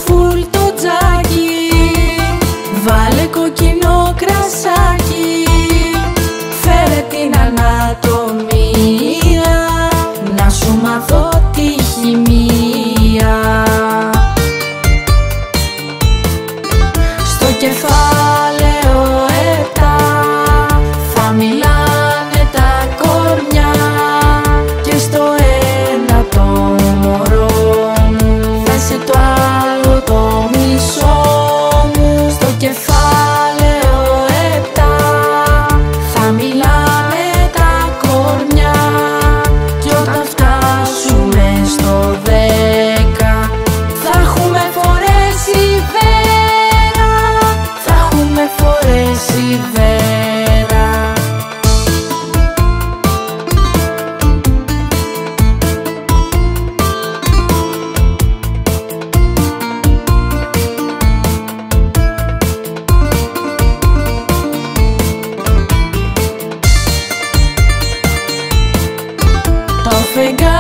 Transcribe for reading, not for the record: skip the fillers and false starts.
φουλ το τζάκι, βάλε κοκκινό κρασάκι, φέρε την ανατομία, να σου μάθω τη χημεία. Στο κεφάλαιο 7 θα μιλάνε τα κορμιά, και στο ένα το μωρό μου θέσε το άλλο το μισό μου. Στο κεφάλαιο 7 θα μιλάνε τα κορμιά, κι όταν φτάσουμε στο 10 θα έχουμε φορέσει βέρα, θα έχουμε φορέσει βέρα. Το φεγγάρι